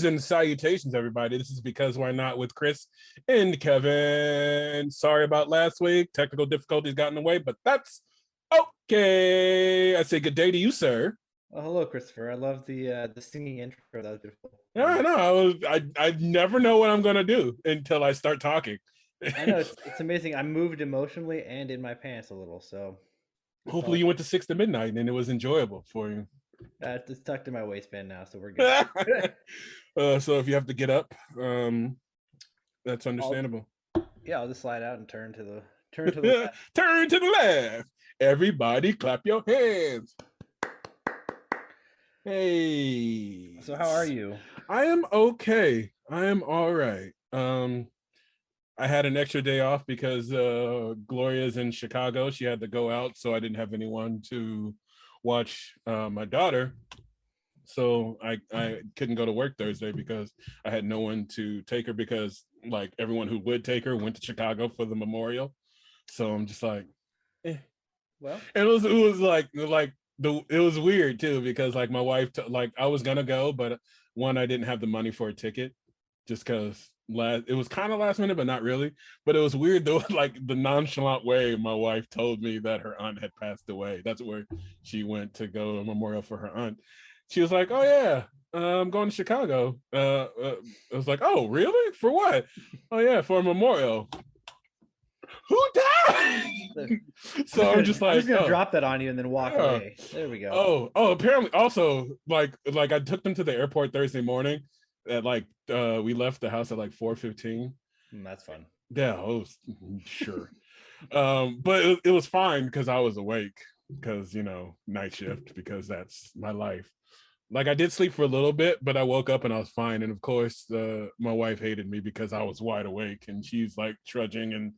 Greetings and salutations, everybody. This is Because Why Not with Chris and Kevin. Sorry about last week. Technical difficulties got in the way, but that's okay. I say good day to you, sir. Oh, hello, Christopher. I love the singing intro. That was beautiful. Yeah, I know. I never know what I'm gonna do until I start talking. I know it's amazing. I moved emotionally and in my pants a little, so it's Hopefully, all you went to 6 to midnight and it was enjoyable for you. it's tucked in my waistband now, so we're good. So if you have to get up, that's I'll understandable. I'll just slide out and turn to the left. Turn to the left. Everybody, clap your hands. Hey. So how are you? I am okay. I am all right. I had an extra day off because Gloria's in Chicago. She had to go out, so I didn't have anyone to watch my daughter. So I couldn't go to work Thursday because I had no one to take her because like everyone who would take her went to Chicago for the memorial. So I'm just like, eh. Well, And it was like it was weird too because like my wife like I was gonna go, but one, I didn't have the money for a ticket just because it was kind of last minute, but not really. But it was weird though, like the nonchalant way my wife told me that her aunt had passed away. That's where she went to go to a memorial for her aunt. She was like, "Oh yeah, I'm going to Chicago." I was like, "Oh really? For what?" "Oh yeah, for a memorial." Who died? So I'm just I'm like, just gonna oh, drop that on you and then walk yeah. away. There we go. Oh, apparently also like I took them to the airport Thursday morning at like we left the house at like 4:15. That's fun. Yeah, I was sure. But it was fine because I was awake because night shift because that's my life. Like I did sleep for a little bit, but I woke up and I was fine. And of course, my wife hated me because I was wide awake and she's like trudging and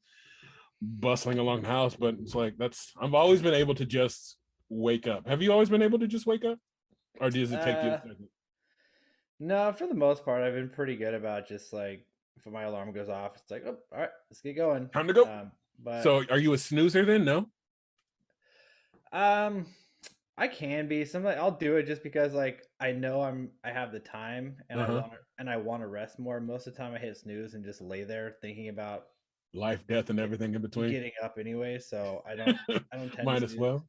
bustling along the house. But it's like I've always been able to just wake up. Have you always been able to just wake up, or does it take you a Uh, second? no, for the most part, I've been pretty good about just like if my alarm goes off, it's like, oh, all right, let's get going. Time to go. But So, are you a snoozer then? No. Um, I can be. Sometimes I'll do it just because like I know I have the time and Uh huh. I want to rest more. Most of the time I hit snooze and just lay there thinking about Life, death, and get, everything in between. getting up anyway, so I don't tend to Might as snooze. well.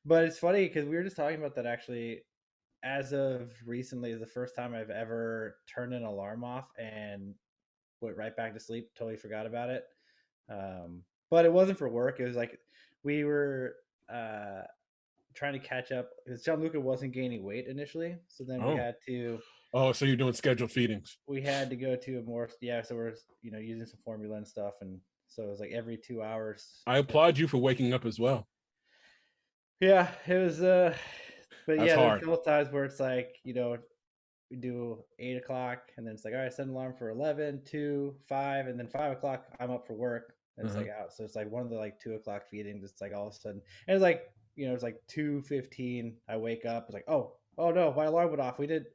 But it's funny because we were just talking about that actually as of recently is the first time I've ever turned an alarm off and went right back to sleep, totally forgot about it. But it wasn't for work. It was like we were uh trying to catch up because Gianluca wasn't gaining weight initially. So then Oh, oh, so you're doing scheduled feedings. we had to go to a more So we're using some formula and stuff, and so it was like every 2 hours. I applaud you for waking up as well. Yeah, it was. But That's yeah, there's a hard. couple times where it's like we do 8 o'clock, and then it's like all right, set an alarm for 11, 2, 5, and then 5 o'clock. I'm up for work. And it's Uh-huh. like out, so it's like one of the like 2 o'clock feedings. It's like all of a sudden, and it's like it's like 2:15. I wake up. It's like oh no, my alarm went off. We didn't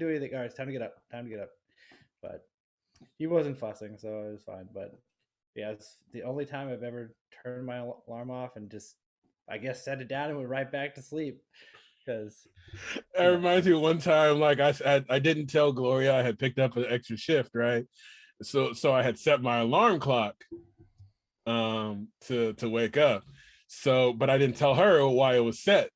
do anything. All right, it's time to get up. Time to get up. But he wasn't fussing, so it was fine. But yeah, it's the only time I've ever turned my alarm off and just I guess set it down and went right back to sleep because It you know reminds me of one time, like I didn't tell Gloria I had picked up an extra shift, right? So I had set my alarm clock to wake up. So, but I didn't tell her why it was set.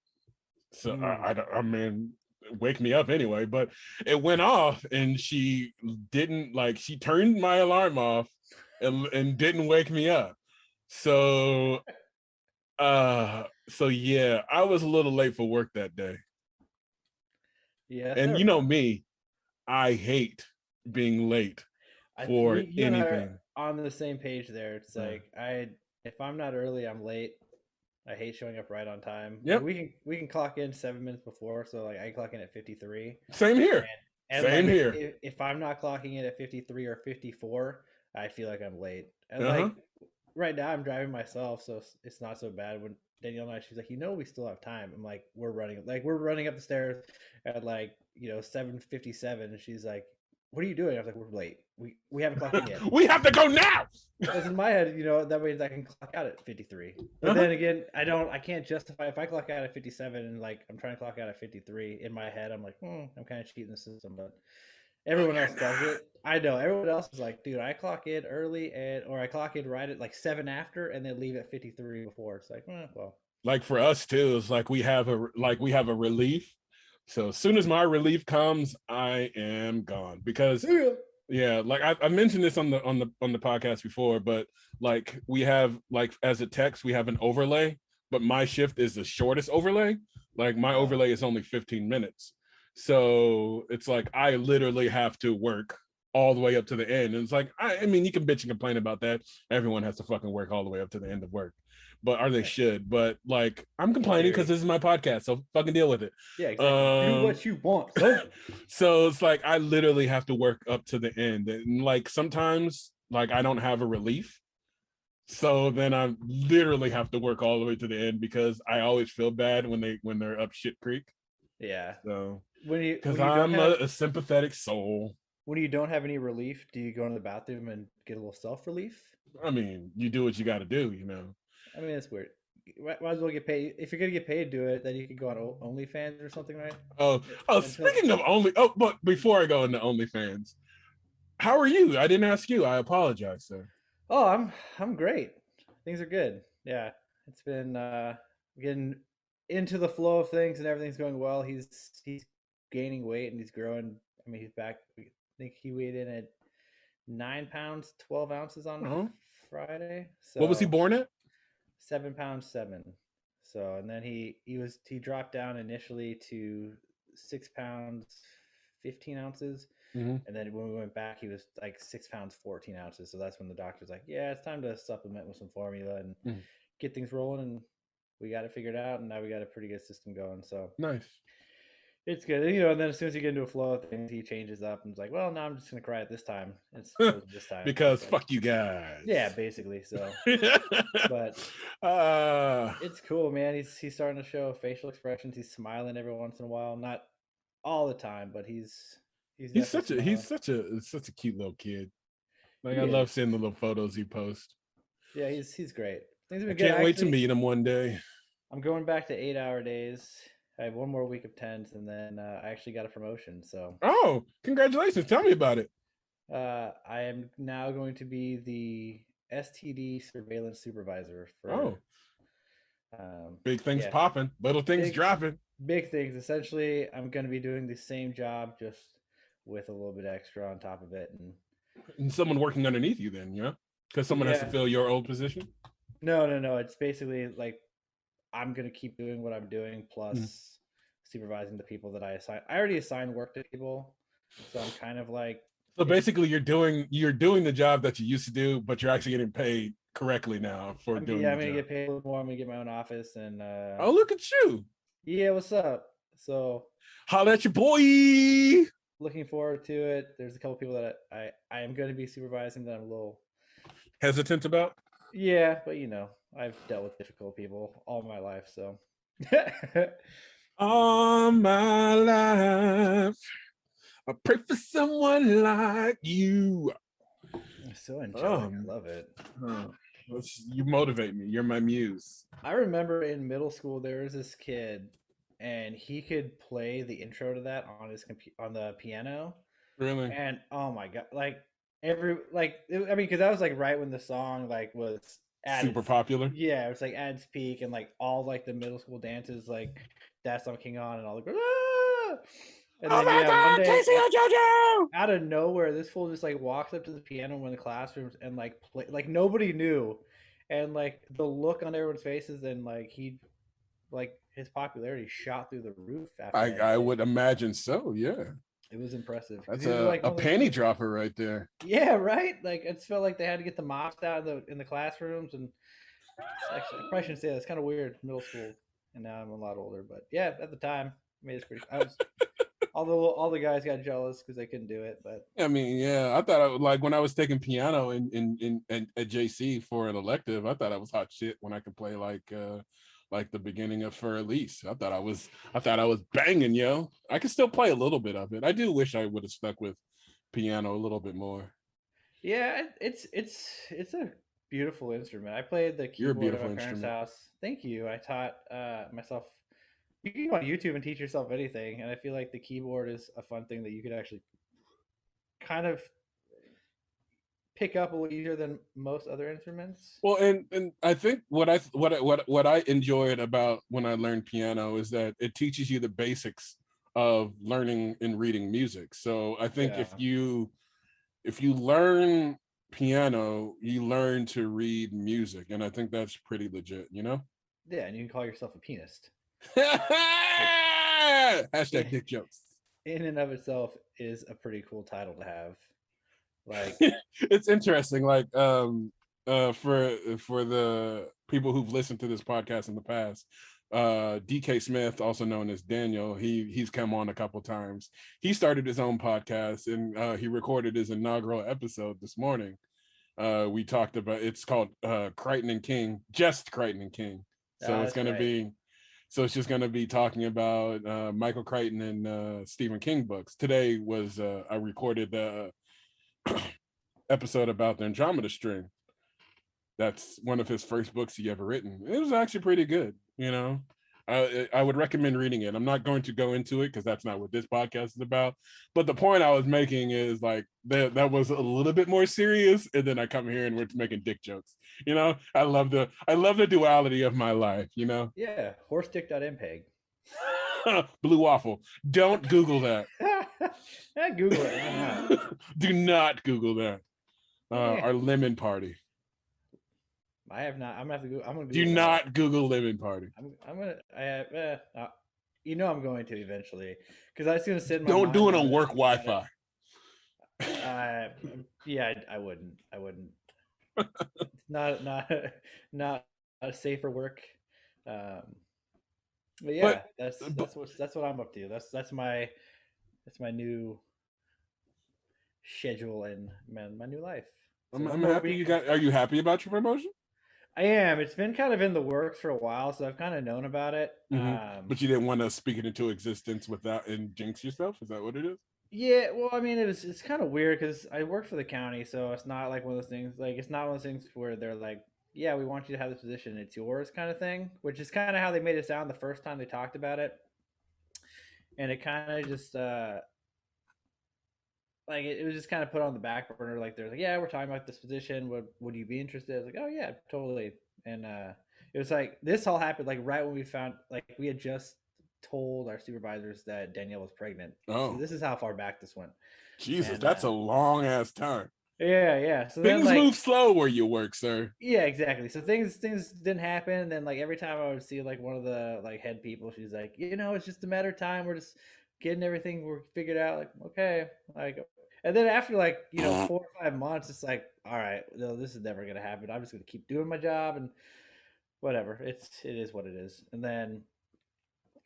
So mm, I mean, wake me up anyway. But it went off, and she didn't like. She turned my alarm off, and didn't wake me up. So so yeah, I was a little late for work that day. yeah, it's And never you know fun. me, I hate being late for You and I are anything. on the same page there. It's Uh, like if I'm not early, I'm late. I hate showing up right on time. Like yep, we can clock in 7 minutes before, so like I clock in at 53, same here. and Same like here. if I'm not clocking in at 53 or 54, I feel like I'm late. And Uh-huh. like right now I'm driving myself, so it's not so bad. When Danielle and she's like, we still have time. I'm like, we're running up the stairs at like 7:57, and she's like, what are you doing? I was like, we're late. We haven't clocked in yet. We have to go now. Because in my head, that means I can clock out at 53. But Uh-huh. then again, I can't justify if I clock out at 57 and like I'm trying to clock out at 53 in my head. I'm like, I'm kind of cheating the system, but Everyone else does it. I know everyone else is like, dude, I clock in early or I clock in right at like 7 after and then leave at 53 before. It's like, well, Like for us too, it's like we have a relief. So as soon as my relief comes, I am gone because yeah. yeah, like I mentioned this on the podcast before, but like we have like as a text we have an overlay, but my shift is the shortest overlay. Like my overlay is only 15 minutes, so it's like I literally have to work all the way up to the end. And it's like I mean you can bitch and complain about that. Everyone has to fucking work all the way up to the end of work, but or they should. But like I'm In complaining because theory. this is my podcast, so fucking deal with it. Yeah, exactly. Do what you want, son. So it's like I literally have to work up to the end, and like sometimes like I don't have a relief, so then I literally have to work all the way to the end because I always feel bad when they're up shit creek. Yeah. So When because you don't I'm have a sympathetic soul. when you don't have any relief, do you go into the bathroom and get a little self relief? I mean, you do what you got to do, you know. I mean, it's weird. Might as well get paid. If you're gonna get paid to do it, then you could go on OnlyFans or something, right? Oh, oh, Until speaking of only, oh, but before I go into OnlyFans, how are you? I didn't ask you. I apologize, sir. oh, I'm great. Things are good. Yeah, it's been getting into the flow of things and everything's going well. He's gaining weight and he's growing. I mean, he's back. I think he weighed in at 9 pounds 12 ounces on Oh, Friday. what was he So born at? 7 pounds 7. So and then he dropped down initially to 6 pounds 15 ounces. Mm-hmm. And then when we went back, he was like 6 pounds 14 ounces. So that's when the doctor's like, yeah, it's time to supplement with some formula and Mm-hmm. get things rolling. And we got it figured out. And now we got a pretty good system going. So Nice. it's good. And then as soon as you get into a flow of things, he changes up and it's like, well, now I'm just going to cry it this time. It's frozen this time. Because It's like, fuck you guys. yeah, basically. So, but uh, it's cool, man. He's starting to show facial expressions. He's smiling every once in a while. Not all the time, but he's definitely smiling. he's such a cute little kid. Like I He love is. seeing the little photos he posts. Yeah, he's great. Things have I been good. can't wait to meet him one day. I'm going back to 8 hour days. I have one more week of tens, and then I actually got a promotion. So Oh, congratulations! Tell me about it. I am now going to be the STD surveillance supervisor Oh, for. big things Yeah, popping, little things big dropping, big things. Essentially, I'm going to be doing the same job, just with a little bit extra on top of it. And and someone working underneath you. Then, yeah, because someone has to yeah, fill your old position. no. It's basically like I'm going to keep doing what I'm doing, Mm. plus supervising the people that I assign. I already assigned work to people, so I'm kind of like So it's. basically, you're doing the job that you used to do, but you're actually getting paid correctly now for doing I'm the gonna job. get paid a little more. I'm gonna get my own office, and Oh, look at you! yeah, what's up? So Holla at your boy! looking forward to it. There's a couple people that I am going to be supervising that I'm a little Hesitant about? yeah, but I've dealt with difficult people all my life, so All my life, I pray for someone like you. it's so angelic. I Um, love it. oh, you motivate me. You're my muse. I remember in middle school there was this kid, and he could play the intro to that on his on the piano, Really? and oh my god, I mean, because that was like right when the song like was at Super its popular. yeah, it was like at its peak, and like all like the middle school dances like that song came on, and all the girls, ah! And Oh then my yeah, one God, day Casey and JoJo! out of nowhere, this fool just like walks up to the piano in the classrooms and like play like nobody knew, and like the look on everyone's faces, and like he like his popularity shot through the roof after that I day. would imagine so. Yeah, It was impressive because that's he was like a one of those panty kids. dropper right there. Yeah, right. Like it felt like they had to get the mops out in the classrooms, and it's actually I probably shouldn't say that. It's kind of weird, middle school, and now I'm a lot older. But yeah, at the time, I mean, it's pretty. I was although all the guys got jealous because they couldn't do it, but I mean, yeah, I thought I would like when I was taking piano in at JC for an elective. I thought I was hot shit when I could play like the beginning of For Elise. I thought I was banging, yo. I could still play a little bit of it. I do wish I would have stuck with piano a little bit more. yeah, it's a beautiful instrument. I played the You're a keyboard at my beautiful parents' instrument. house. Thank you. I taught myself. You can go on YouTube and teach yourself anything, and I feel like the keyboard is a fun thing that you could actually kind of pick up a little easier than most other instruments. Well, and I think what I enjoyed about when I learned piano is that it teaches you the basics of learning and reading music. So I think Yeah. if you learn piano, you learn to read music, and I think that's pretty legit, you know. Yeah, and you can call yourself a pianist, which Hashtag dick jokes. in and of itself is a pretty cool title to have. Like, It's interesting, like for the people who've listened to this podcast in the past, DK Smith, also known as Daniel, he's come on a couple times. He started his own podcast, and he recorded his inaugural episode this morning. We talked about, it's called Crichton and King, just Crichton and King. So it's that's going to right. be, so it's just going to be talking about Michael Crichton and Stephen King books. Today was I recorded the episode about the Andromeda Strain. That's one of his first books he ever written. It was actually pretty good, you know. I would recommend reading it. I'm not going to go into it because that's not what this podcast is about. But the point I was making is like that was a little bit more serious, and then I come here and we're making dick jokes. You know, I love the duality of my life. You know, Yeah, horsedick.mpeg. blue waffle. Don't Google that. Google it. Why not? Do not Google that. Eh, Our lemon party. I have not. I'm gonna have to go. I'm gonna Do Google that. not Google lemon party. I'm gonna. I have. You know I'm going to eventually because I was gonna sit in my Don't mind. do it on work Wi-Fi. Yeah, I wouldn't. I wouldn't. It's not a safer work. Um, but yeah, that's what I'm up to. That's my new schedule and my new life. So I'm happy you got. Are you happy about your promotion? I am. It's been kind of in the works for a while, so I've kind of known about it. But you didn't want to speak it into existence without and jinx yourself. Is that what it is? Yeah, well, I mean, it's kind of weird because I work for the county, so it's not like one of those things. Like, it's not one of those things where they're like, "Yeah, we want you to have this position; it's yours," kind of thing. Which is kind of how they made it sound the first time they talked about it, and it kind of just like it was just kind of put on the back burner. Like they're like, "Yeah, we're talking about this position. Would you be interested?" I was like, "Oh yeah, totally." And it was like this all happened like right when we found like we had just told our supervisors that Danielle was pregnant. So Oh, this is how far back this went. Jesus, And that's a long ass time. yeah. So then Things like move slow where you work, sir. yeah, exactly. So things didn't happen. And then like every time I would see like one of the like head people, she's like, it's just a matter of time. We're just getting everything we're figured out. Like, okay. Like and then after like, 4 or 5 months, it's like, all right, no, this is never gonna happen. I'm just gonna keep doing my job and whatever. It is what it is. And then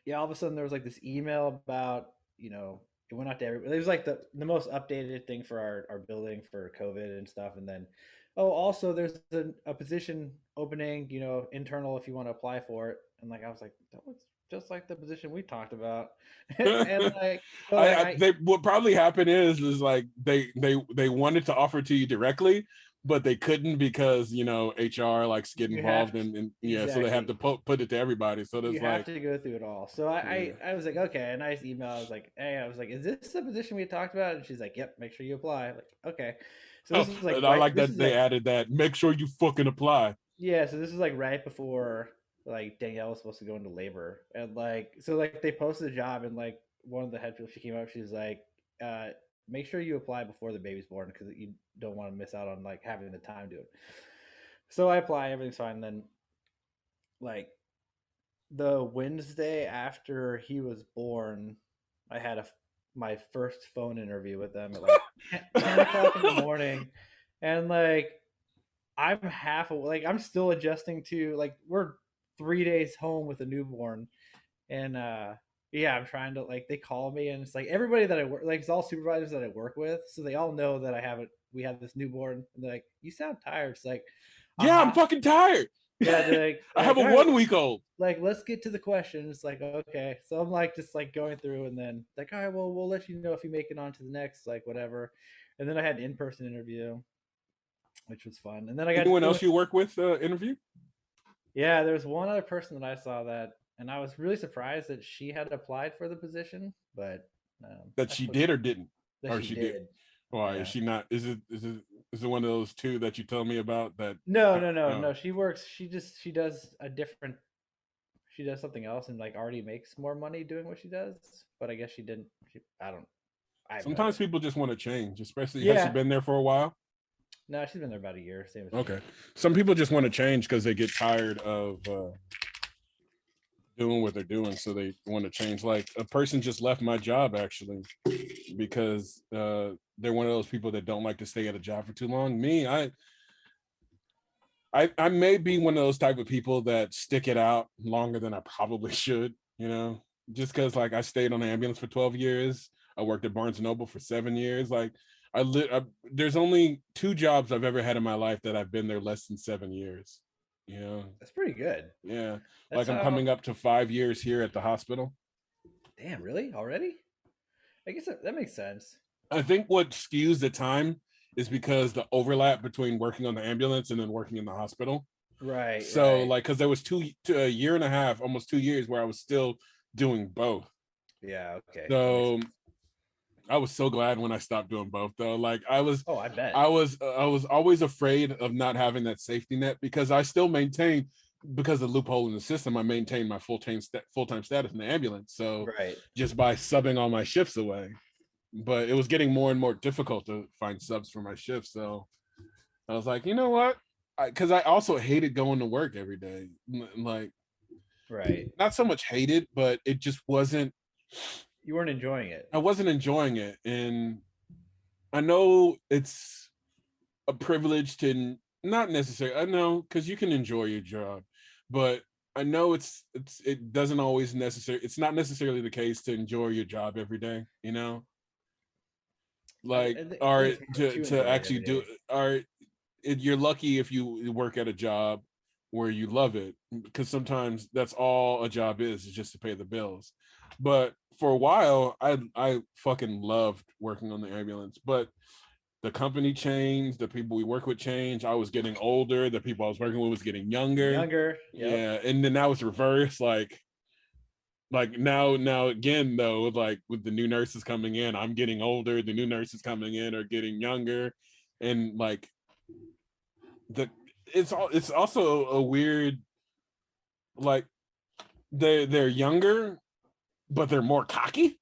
yeah, all of a sudden there was like this email about, it went out to everybody. It was like the most updated thing for our building for COVID and stuff. And then, oh, also there's a position opening, internal if you want to apply for it. And like I was like, that looks just like the position we talked about. And like, so like They what probably happened is like they wanted to offer to you directly, but they couldn't because HR likes to get you have involved to, and yeah, so they have exactly. to put it to everybody. So there's You have like to go through it all. So yeah. I was like, okay, a nice email. I was like, hey, I was like, is this the position we talked about? And she's like, yep, make sure you apply. Like, okay. So Oh, this was like and I like this that is they like added that. Make sure you fucking apply. yeah, so this is like right before like Danielle was supposed to go into labor. And like so like they posted a job and like one of the head people she came up, she's like, uh, make sure you apply before the baby's born because you don't want to miss out on like having the time to do it. So I apply, everything's fine. And then like the Wednesday after he was born, I had my first phone interview with them at like 10 o'clock in the morning. And like, I'm still adjusting to like, we're 3 days home with a newborn. And yeah, I'm trying to like, they call me and it's like everybody that I work, like, it's all supervisors that I work with. So they all know that we have this newborn. And they're like, you sound tired. It's like, uh Yeah, I'm huh. fucking tired. Yeah, I they're have like, a all right, 1 week old. like let's get to the question. It's like okay, so I'm like just like going through, and then like all right, well we'll let you know if you make it on to the next like whatever. And then I had an in-person interview, which was fun. And then I got Anyone it else was you work with interview? yeah, there was one other person that I saw that, and I was really surprised that she had applied for the position, but That I she suppose did or didn't? that Or she she did. did. Why is Yeah. she not? Is it one of those two that you told me about that? No, uh, no, no, Oh, no. She works. She does a different. She does something else and like already makes more money doing what she does. But I guess she didn't. I don't. I have no idea. sometimes people just want to change, especially has she Yeah. been there for a while? No, she's been there about a year. Same as me. Okay. Some people just want to change because they get tired of doing what they're doing, so they want to change. Like a person just left my job actually because they're one of those people that don't like to stay at a job for too long. Me, I may be one of those type of people that stick it out longer than I probably should, just because like I stayed on the ambulance for 12 years. I worked at Barnes and Noble for 7 years. Like there's only 2 jobs I've ever had in my life that I've been there less than 7 years. You know, That's pretty good. yeah. That's Like I'm how. coming up to 5 years here at the hospital. Damn, really? Already? I guess that makes sense. I think what skews the time is because the overlap between working on the ambulance and then working in the hospital. Right, So right. like, because there was a year and a half, almost 2 years, where I was still doing both. Yeah, okay. That makes So sense. I was so glad when I stopped doing both, though. Like I was, Oh, I bet. I was always afraid of not having that safety net because I still maintain, because of the loophole in the system, I maintain my full-time status in the ambulance. So Right. just by subbing all my shifts away, but it was getting more and more difficult to find subs for my shifts. So I was like, you know what? Because I also hated going to work every day. Like, Right. not so much hated, but it just wasn't. You weren't enjoying it. I wasn't enjoying it, and I know it's a privilege to not necessarily. I know because you can enjoy your job, but I know it doesn't always necessarily. It's not necessarily the case to enjoy your job every day. Like, I or think it's more to to enjoy it actually every do, day. or you're lucky if you work at a job where you love it, because sometimes that's all a job is just to pay the bills. But for a while I fucking loved working on the ambulance, but the company changed, the people we work with changed, I was getting older, the people I was working with was getting younger. Younger. Yep. Yeah, and then now it's reversed. Like now again though, like with the new nurses coming in, I'm getting older, the new nurses coming in are getting younger. And like the it's also a weird, like, they're younger but they're more cocky,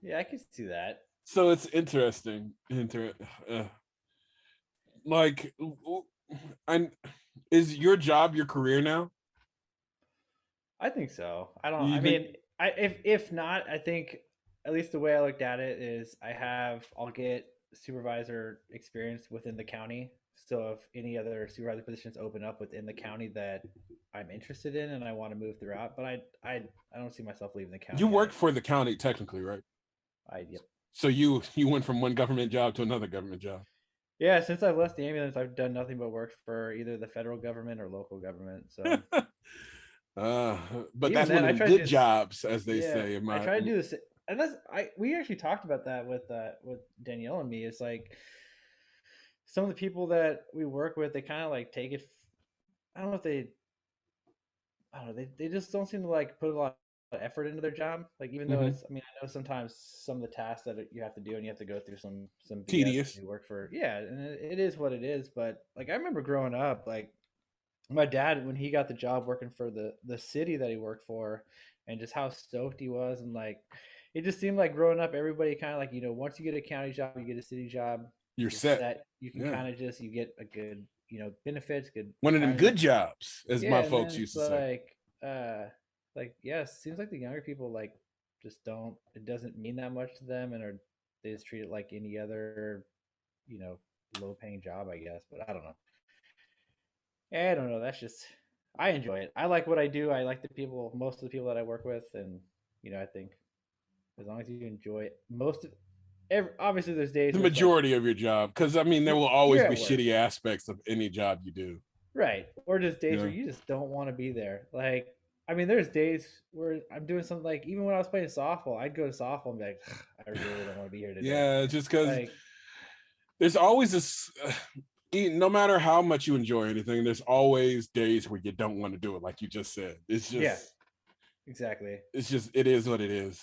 Yeah, I can see that. so it's interesting. Uh, like, and is your job your career now? I think so. I don't. You I think? mean, I if not, I think at least the way I looked at it is I'll get supervisor experience within the county. So if any other supervisor positions open up within the county that I'm interested in and I want to move throughout, but I don't see myself leaving the You county. work for the county technically, right? Yep. So you went from one government job to another government job. Yeah, since I've left the ambulance, I've done nothing but work for either the federal government or local government. So uh but even that's then, one of I the try to good just jobs, as they yeah, say in I my. try to do this. And that's I we actually talked about that with Danielle and me. It's like some of the people that we work with, they kind of like take it. I don't know if they I don't know. They just don't seem to like put a lot of effort into their job. Like even though Mhm. it's, I mean, I know sometimes some of the tasks that you have to do and you have to go through some BS when Tedious. you work for. Yeah, and it is what it is. But like I remember growing up, like my dad when he got the job working for the city that he worked for, and just how stoked he was, and like it just seemed like growing up, everybody kind of like once you get a county job, you get a city job, You're you're set. set. You can Yeah, kind of just you get a good benefits, good one of them good retirement. jobs, as Yeah, my and then folks it's used to say. yeah, it seems like the younger people like just don't. It doesn't mean that much to them, and are they just treat it like any other you know low paying job, I guess. But I don't know. I don't know. That's just I enjoy it. I like what I do. I like the people, most of the people that I work with, and I think as long as you enjoy it, obviously there's days The where it's like majority of your job, because I mean there will you're always be at work, shitty aspects of any job you do. right? Or just days where Yeah. you just don't want to be there. Like I mean, there's days where I'm doing something like even when I was playing softball, I'd go to softball and be like, I really don't want to be here today. Yeah, just because Like there's always this, no matter how much you enjoy anything, there's always days where you don't want to do it, like you just said. yeah, exactly. It is what it is.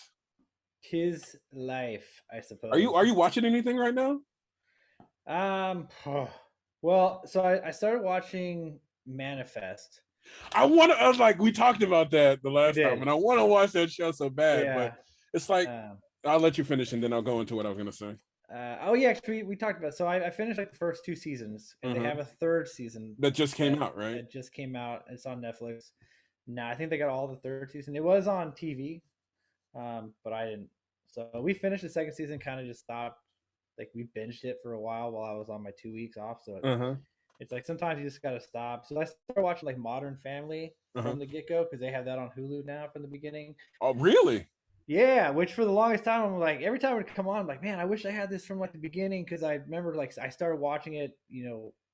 'Tis life, I Are you suppose. are you watching anything right now? Well, so I started watching Manifest. I was like, we talked about that the We last time, did. and I want to watch that show so bad, but Yeah. it's like Um, I'll let you finish and then I'll go into what I was gonna say. oh yeah, actually we talked about it. So I finished like the first two seasons, and they Uh-huh. have a third season That just came that out, right? that just came out. It's on Netflix. Now I think they got all the third season. It was on TV, but I didn't. So we finished the second season, kind of just stopped. Like we binged it for a while I was on my 2 weeks off. So Uh-huh. it's like sometimes you just gotta stop. So I started watching like Modern Family Uh-huh. from the get go because they have that on Hulu now from the beginning. Oh, really? Yeah, which for the longest time I'm like every time it would come on, I'm like, man, I wish I had this from like the beginning because I remember like I started watching it,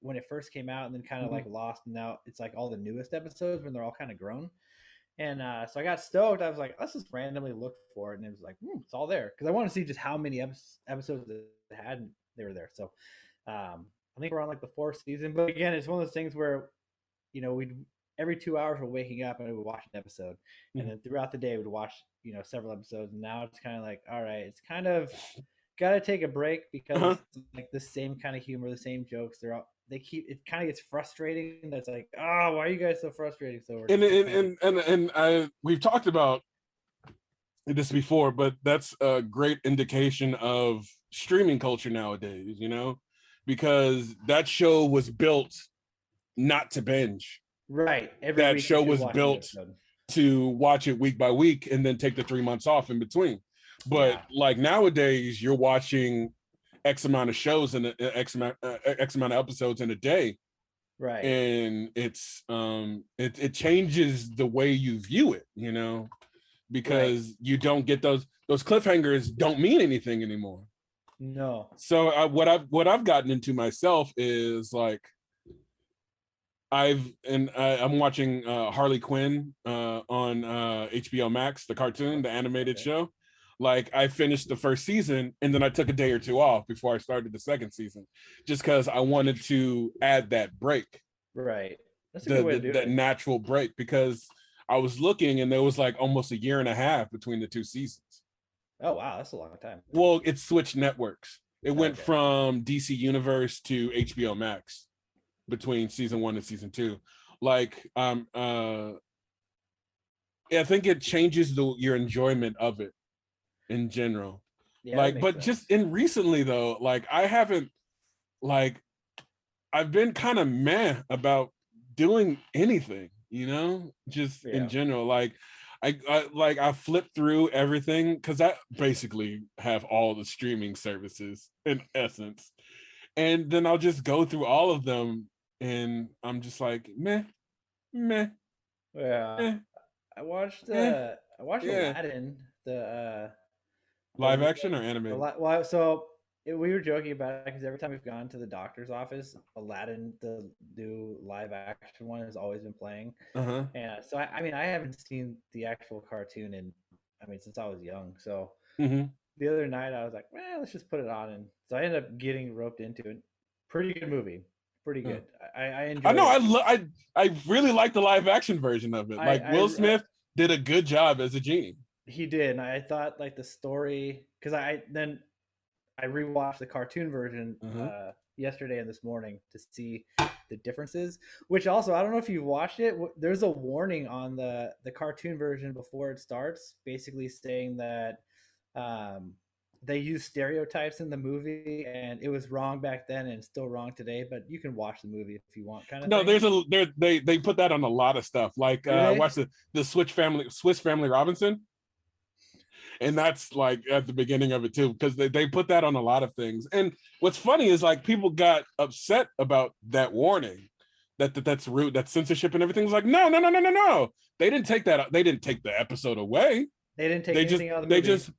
when it first came out and then kind of Mm-hmm. like lost, and now it's like all the newest episodes when they're all kind of grown. And so I got stoked. I was like, let's just randomly look for it, and it was like, it's all there because I want to see just how many episodes it had, and they were there. So I think we're on like the fourth season, but again, it's one of those things where we'd every 2 hours we're waking up and we would watch an episode, and Mm-hmm. then throughout the day we'd watch several episodes. And now it's kind of like, all right, it's kind of got to take a break because Uh-huh. it's like the same kind of humor, the same jokes. They keep it kind of gets frustrating. That's like, oh, why are you guys so frustrating? So we're And just and kind of like, and I we've talked about this before, but that's a great indication of streaming culture nowadays, because that show was built not to binge. right, every That week you show should was watch a new built episode. to watch it week by week and then take the 3 months off in between. But Yeah, like nowadays, you're watching X amount of shows and X amount of episodes in a day, right, and it changes the way you view it, right. because you don't get those cliffhangers don't mean anything anymore. No, So what I've gotten into myself is like I'm watching Harley Quinn on HBO Max, the cartoon, the animated okay, show. Like I finished the first season and then I took a day or two off before I started the second season, just because I wanted to add that break, right. That's a good the, way the to do that it. natural break, because I was looking and there was like almost a year and a half between the two seasons. Oh wow, that's a long time. Well, it switched networks. It went Okay, from DC Universe to HBO Max between season one and season two. Like I think it changes your enjoyment of it in general. yeah, that Like, makes but just sense. in recently though, like I haven't like I've been kind of meh about doing anything, just in Yeah, general. Like I flipped through everything because I basically have all the streaming services in essence. And then I'll just go through all of them and I'm just like, meh, meh, yeah. meh, eh, I watched yeah. Aladdin, the Live remake. action or animated? Well, so we were joking about it because every time we've gone to the doctor's office, Aladdin, the new live action one, has always been playing. Uh-huh. And so I mean, I haven't seen the actual cartoon since I was young. So Mm-hmm. the other night I was like, well, let's just put it on, and so I ended up getting roped into it. Pretty good movie, pretty Yeah. good. I I enjoyed know. it. I really like the live action version of it. Like Will I Smith did a good job as a genie. He did, and I thought like the story because I rewatched the cartoon version Uh-huh. yesterday and this morning to see the differences. Which also, I don't know if you've watched it. There's a warning on the cartoon version before it starts, basically saying that um, they use stereotypes in the movie, and it was wrong back then and it's still wrong today. But you can watch the movie if you want, kind of No, thing. they put that on a lot of stuff. Like Do they? watch the Swiss Family Robinson, and that's like at the beginning of it too, because they put that on a lot of things. And what's funny is like people got upset about that warning, that's rude, that censorship and everything. Was like, no, no, no, no, no, no. They didn't take that. They didn't take the episode away. They didn't take They just anything out of the they movie. just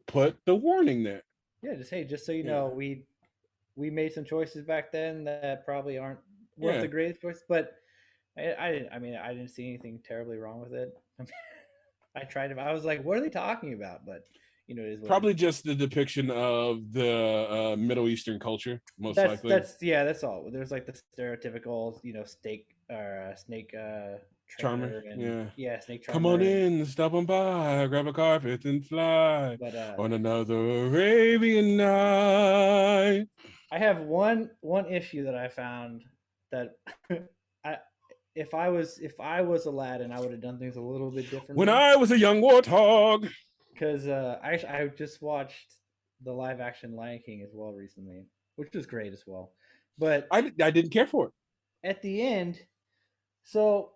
put the warning there. Yeah, just hey, just so you Yeah, know, we made some choices back then that probably aren't worth yeah. the greatest choice, but I didn't. I mean, I didn't see anything terribly wrong with it. I tried to. I was like, what are they talking about? But it is what it is. Probably just the depiction of the Middle Eastern culture, most likely. That's yeah, that's all. There's like the stereotypical, steak or snake Charmer, trainer and yeah. Snake Come on Charmer. And in, stop on by, grab a carpet and fly but on another Arabian night. I have one issue that I found that I if I was Aladdin, I would have done things a little bit When differently. I was a young warthog. Because I just watched the live action Lion King as well recently, which was great as well. But I didn't care for it. at the end, so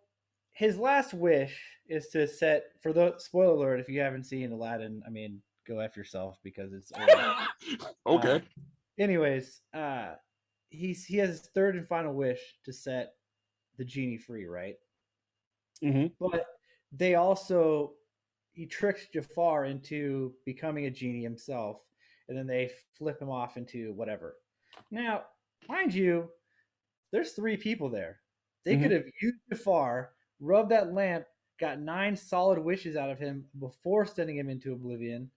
his last wish is to set, for the spoiler alert, if you haven't seen Aladdin, I mean, go F yourself because it's old. Okay. Anyways, he has his third and final wish to set the genie free, right? Mm-hmm. But they also, he tricks Jafar into becoming a genie himself, and then they flip him off into whatever. Now, mind you, there's 3 people there. They could Mm-hmm. have used Jafar, rubbed that lamp, got 9 solid wishes out of him before sending him into oblivion,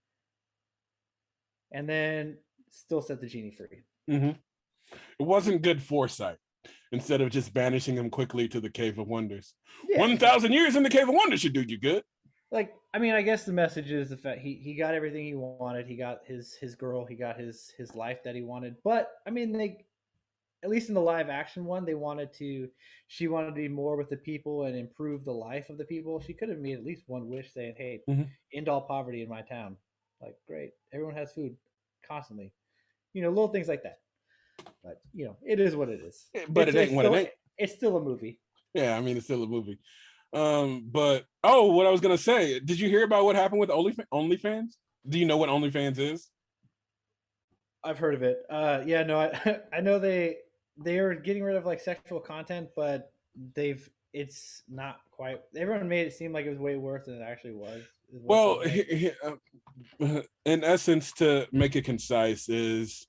and then still set the genie free. Mm-hmm. It wasn't good foresight. Instead of just banishing him quickly to the Cave of Wonders. Yeah, 1,000 years in the Cave of Wonders should do you good. like, I mean, I guess the message is the fact he got everything he wanted. He got his girl. He got his life that he wanted. But I mean, they, at least in the live action one, she wanted to be more with the people and improve the life of the people. She could have made at least one wish saying, "Hey, Mm-hmm. end all poverty in my town." Like, great, everyone has food constantly. Little things like that. But it is what it is. But it ain't what it ain't. It's still a movie. Yeah, I mean, it's still a movie. But what I was gonna say, did you hear about what happened with OnlyFans? Do you know what OnlyFans is? I've heard of it. Yeah, no, I know they are getting rid of like sexual content, but it's not quite. Everyone made it seem like it was way worse than it actually was. Well, in essence, to make it concise, is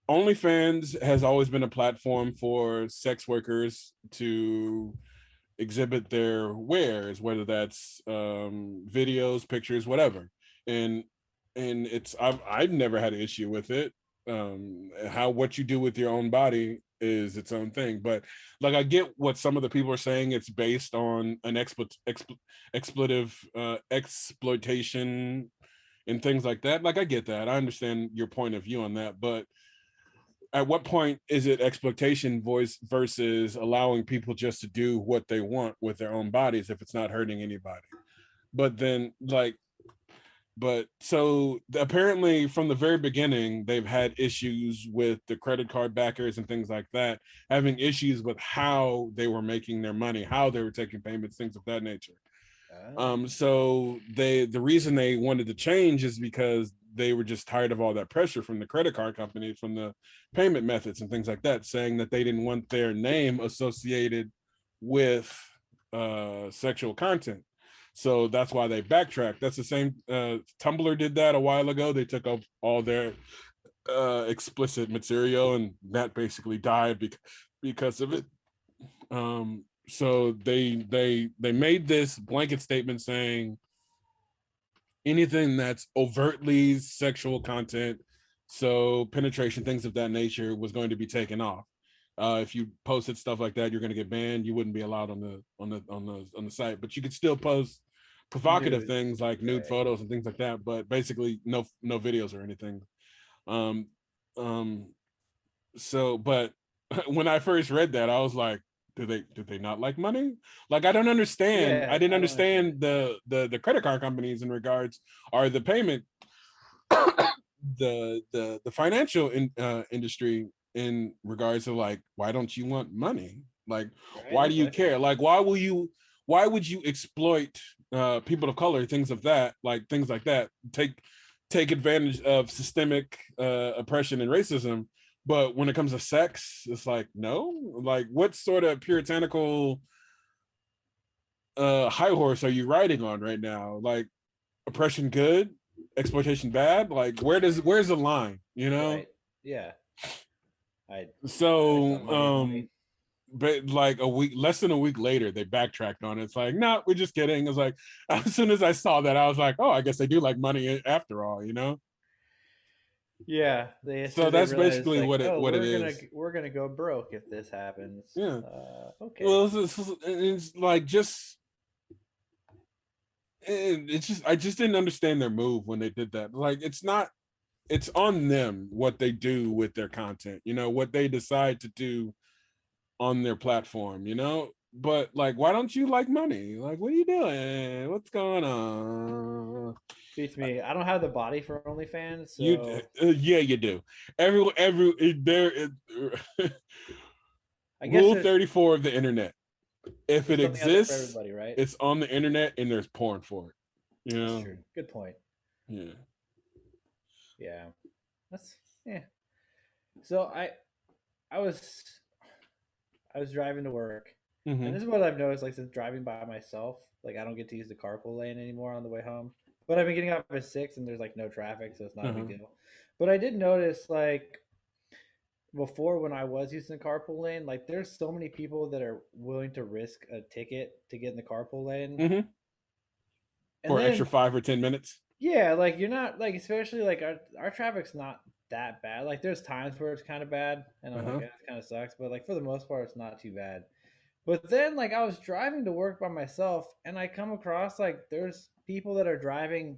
OnlyFans has always been a platform for sex workers to exhibit their wares, whether that's videos, pictures, whatever. And it's I've never had an issue with it. What you do with your own body is its own thing. But like, I get what some of the people are saying. It's based on an exploitation and things like that. Like, I get that. I understand your point of view on that, but at what point is it exploitation versus allowing people just to do what they want with their own bodies if it's not hurting anybody? But then, so apparently from the very beginning, they've had issues with the credit card backers and things like that, having issues with how they were making their money, how they were taking payments, things of that nature. So the reason they wanted to change is because they were just tired of all that pressure from the credit card companies, from the payment methods and things like that, saying that they didn't want their name associated with sexual content. So that's why they backtracked. That's the same. Tumblr did that a while ago. They took up all their explicit material, and that basically died because of it. So they made this blanket statement saying anything that's overtly sexual content, so penetration, things of that nature, was going to be taken off. If you posted stuff like that, you're going to get banned. You wouldn't be allowed on the site, but you could still post provocative things like nude photos and things like that. But basically, no videos or anything. So, but when I first read that, I was like, did they not like money? Like, I don't understand. I didn't understand the credit card companies in regards, or the payment, the financial industry in regards to, like, why don't you want money? Like, why do you care? Like, why would you exploit people of color, things like that, take advantage of systemic oppression and racism? But when it comes to sex, it's like, no. Like, what sort of puritanical high horse are you riding on right now? Like, oppression good, exploitation bad? Like, where's the line, Right. Yeah. But like less than a week later, they backtracked on it. It's like, no, we're just kidding. It's like, as soon as I saw that, I was like, oh, I guess they do like money after all, Yeah, they as soon So as they that's realize basically like, what it oh, what it we're gonna is. we're gonna go broke if this happens. Yeah. Okay. Well, it's like just it's just I just didn't understand their move when they did that. Like it's not it's on them what they do with their content, you know, what they decide to do on their platform, you know. But like, why don't you like money? Like, what are you doing? What's going on? Beats me. I don't have the body for OnlyFans, You, so yeah, you do. There. I guess Rule there's 34 of the internet. If there's it something out there for exists, everybody, right? it's on the internet, and there's porn for it. You That's know. true. Good point. Yeah. Yeah. That's yeah. So I was I was driving to work, and Mm-hmm. this is what I've noticed. Like since driving by myself, like I don't get to use the carpool lane anymore on the way home. But I've been getting up at 6, and there's like no traffic, so it's not a big Uh-huh. deal. But I did notice like before when I was using the carpool lane, like there's so many people that are willing to risk a ticket to get in the carpool lane, Mm-hmm. and For an extra then 5 or 10 minutes. yeah, like you're not like especially like our traffic's not that bad. Like there's times where it's kind of bad, and I'm like, Uh-huh. it kind of sucks. But like for the most part, it's not too bad. But then like I was driving to work by myself, and I come across like there's people that are driving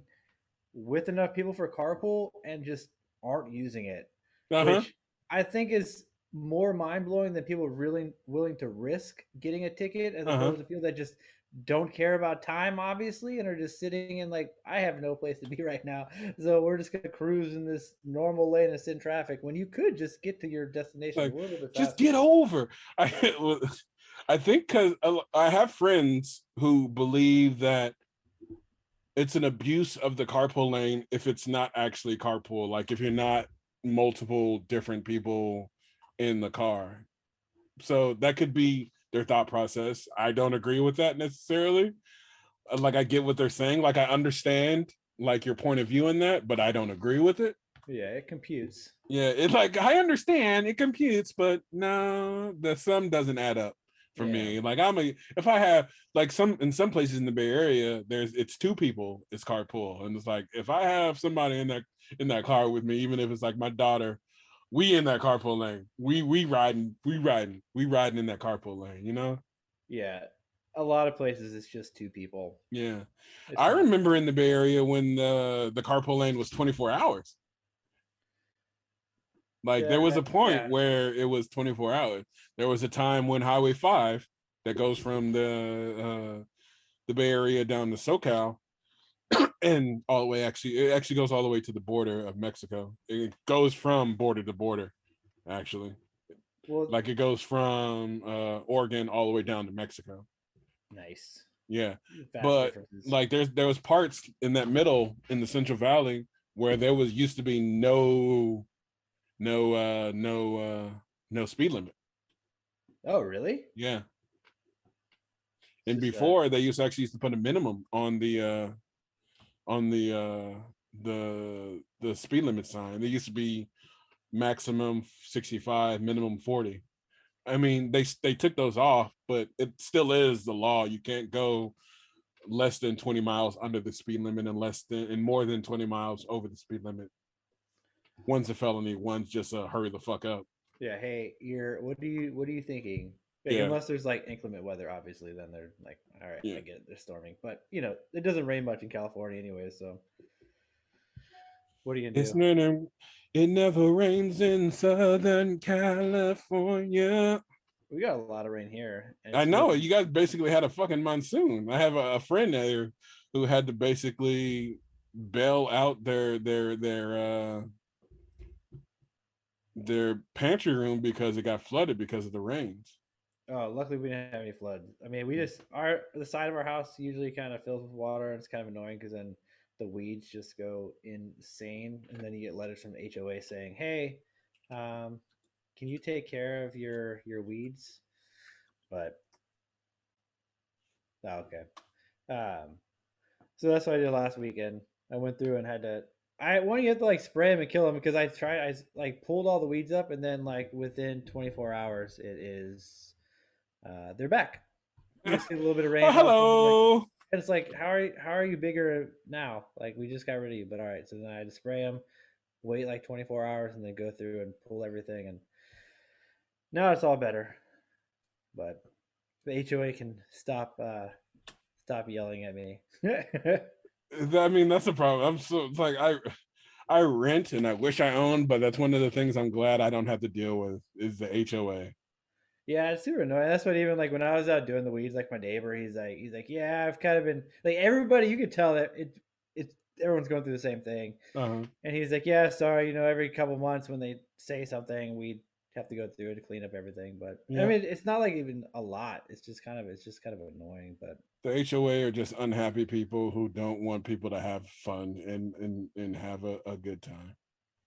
with enough people for carpool and just aren't using it, Uh-huh. which I think is more mind blowing than people really willing to risk getting a ticket as Uh-huh. opposed to people that just don't care about time, obviously, and are just sitting in like, I have no place to be right now. So we're just going to cruise in this normal lane and sit in traffic when you could just get to your destination a Like, little bit just faster. get over. I think because I have friends who believe that it's an abuse of the carpool lane if it's not actually carpool. Like if you're not multiple different people in the car. So that could be their thought process. I don't agree with that necessarily. Like I get what they're saying. Like I understand like your point of view in that, but I don't agree with it. Yeah, it computes. Yeah, it's like I understand it computes, but no, the sum doesn't add up for Yeah. me. Like if I have like some in some places in the Bay Area, it's two people, it's carpool, and it's like if I have somebody in that car with me, even if it's like my daughter, we in that carpool lane, we riding in that carpool lane, you know? Yeah. A lot of places it's just two people. Yeah, It's I not. remember in the Bay Area when the carpool lane was 24 hours. Like there was Yeah, a point yeah. where it was 24 hours. There was a time when Highway 5 that goes from the Bay Area down to SoCal and all the way it actually goes all the way to the border of Mexico. It goes from border to border, actually. Well, Like it goes from Oregon all the way down to Mexico. nice. Yeah. Vast But differences. like there was parts in that middle in the Central Valley where there was used to be no no speed limit. Oh, really? Yeah. It's And just before they used to put a minimum on the speed limit sign. They used to be maximum 65, minimum 40. I mean, they took those off, but it still is the law. You can't go less than 20 miles under the speed limit and more than 20 miles over the speed limit. One's a felony, one's just a hurry the fuck up. yeah. Hey, you're what are you thinking? Like, Yeah, unless there's like inclement weather, obviously, then they're like, all right, yeah. I get it, they're storming. But it doesn't rain much in California anyway, so what are you gonna It's do? never it never rains in Southern California. We got a lot of rain here, and I it's know making you guys basically had a fucking monsoon. I have a friend there who had to basically bail out their pantry room because it got flooded because of the rains. Oh, luckily we didn't have any flood. I mean, we just our the side of our house usually kind of fills with water, and it's kind of annoying because then the weeds just go insane, and then you get letters from the HOA saying, "Hey, um, can you take care of your weeds?" But okay. Um, so that's what I did last weekend. I went through and had to. I want you have to like spray them and kill them because I like pulled all the weeds up, and then like within 24 hours it is they're back. You just get a little bit of Oh, rain helps them. Like, hello. and it's like, how are you bigger now? Like we just got rid of you, but all right. So then I had to spray them. wait like 24 hours and then go through and pull everything. And now it's all better. But the HOA can stop yelling at me. I mean, that's a problem. I'm so it's like I rent and I wish I owned, but that's one of the things I'm glad I don't have to deal with is the HOA. Yeah, it's super annoying. That's what even like when I was out doing the weeds, like my neighbor, he's like, yeah, I've kind of been like everybody. You could tell that it's everyone's going through the same thing. Uh-huh. And he's like, yeah, sorry, every couple months when they say something, we have to go through to clean up everything. But I Yeah. mean, it's not like even a lot. It's just kind of annoying. But The HOA are just unhappy people who don't want people to have fun and have a good time.